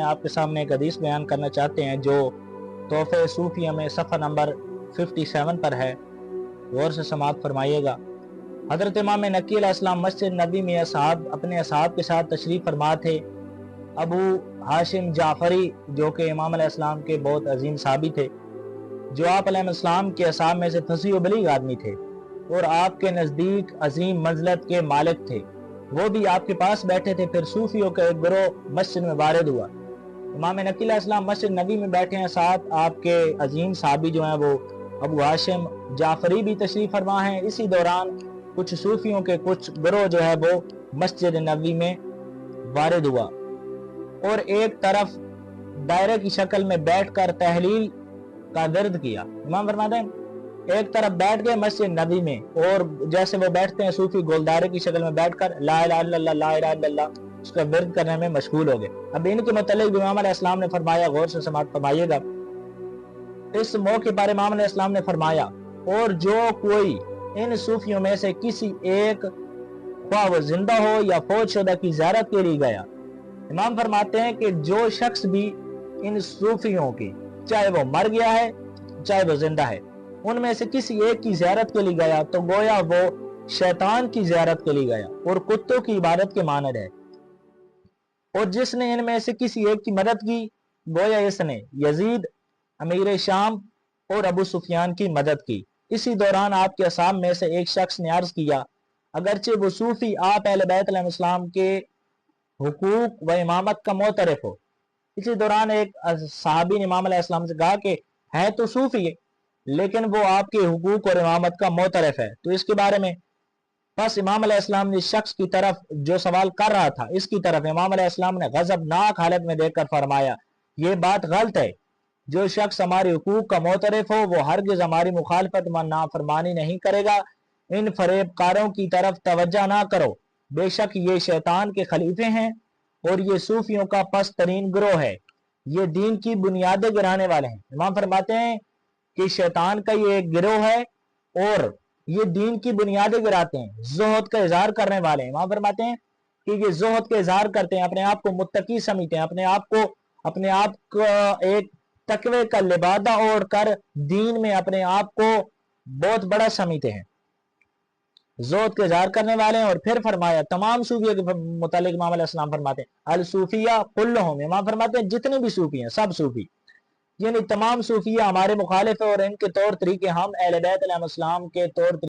آپ کے سامنے ایک حدیث بیان کرنا چاہتے ہیں جو تحفہ صوفیہ میں صفحہ نمبر 57 پر ہے، غور سے سماعت فرمائیے گا۔ حضرت امام نقی علیہ السلام مسجد نبی میں اپنے اصحاب کے ساتھ تشریف فرما تھے۔ ابو ہاشم جعفری جو کہ امام علیہ السلام کے بہت عظیم صحابی تھے، جو آپ علیہ السلام کے اصحاب میں سے فصیح و بلیغ آدمی تھے اور آپ کے نزدیک عظیم منزلت کے مالک تھے، وہ بھی آپ کے پاس بیٹھے تھے۔ پھر صوفیوں کا ایک گروہ مسجد میں وارد ہوا۔ امام نقی علیہ السلام مسجد نبی میں بیٹھے ہیں، ساتھ آپ کے عظیم صحابی جو ہیں وہ ابو ہاشم جعفری بھی تشریف فرما ہیں۔ اسی دوران کچھ صوفیوں کے کچھ گروہ جو ہے وہ مسجد نبی میں وارد ہوا اور ایک طرف دائرے کی شکل میں بیٹھ کر تحلیل کا ورد کیا۔ امام فرماتے ہیں ایک طرف بیٹھ گئے مسجد نبی میں، اور جیسے وہ بیٹھتے ہیں صوفی گول دائرے کی شکل میں بیٹھ کر لا الہ الا اللہ لا الہ الا اللہ اس کا ورد کرنے میں مشغول ہو گئے۔ اب ان کے متعلق امام علیہ السلام نے فرمایا، غور سے سماعت فرمائیے گا۔ اس موقع پر امام علیہ السلام نے فرمایا، اور جو کوئی ان صوفیوں میں سے کسی ایک، خواہ وہ زندہ ہو یا فوت شدہ کی زیارت کے لیے گیا، امام فرماتے ہیں کہ جو شخص بھی ان صوفیوں کی، چاہے وہ مر گیا ہے چاہے وہ زندہ ہے، ان میں سے کسی ایک کی زیارت کے لیے گیا تو گویا وہ شیطان کی زیارت کے لیے گیا اور کتوں کی عبادت کے مانند ہے، اور جس نے ان میں سے کسی ایک کی مدد کی گویا اس نے یزید امیر شام اور ابو سفیان کی مدد کی۔ اسی دوران آپ کے اصحاب میں سے ایک شخص نے عرض کیا، اگرچہ وہ صوفی آپ اہل بیت علیہ السلام کے حقوق و امامت کا معترف ہو۔ اسی دوران ایک صحابی نے امام علیہ السلام سے کہا کہ ہے تو صوفی ہے لیکن وہ آپ کے حقوق اور امامت کا معترف ہے، تو اس کے بارے میں؟ پس امام علیہ السلام نے شخص کی طرف جو سوال کر رہا تھا اس کی طرف امام علیہ السلام نے غضبناک حالت میں دیکھ کر فرمایا، یہ بات غلط ہے۔ جو شخص ہمارے حقوق کا معترف ہو وہ ہرگز ہماری مخالفت و نافرمانی نہیں کرے گا۔ ان فریب کاروں کی طرف توجہ نہ کرو، بے شک یہ شیطان کے خلیفے ہیں اور یہ صوفیوں کا پست ترین گروہ ہے، یہ دین کی بنیادیں گرانے والے ہیں۔ امام فرماتے ہیں کہ شیطان کا یہ ایک گروہ ہے اور یہ دین کی بنیادیں گراتے ہیں، زہد کا اظہار کرنے والے ہیں۔ امام فرماتے ہیں کہ یہ زہد کا اظہار کرتے ہیں، اپنے آپ کو متقی سمجھتے ہیں، اپنے آپ کو ایک تقوی کا لبادہ اوڑھ کر دین میں اپنے آپ کو بہت بڑا سمجھتے ہیں، زہد کا اظہار کرنے والے ہیں۔ اور پھر فرمایا تمام صوفیہ کے متعلق امام علیہ السلام فرماتے ہیں الصوفیہ کلہم، امام فرماتے ہیں جتنے بھی صوفی ہیں سب صوفی، یعنی تمام صوفیہ ہمارے مخالف ہیں، اور ان کے طور طریقے ہم اہل بیت علیہ السلام کے طور طریقے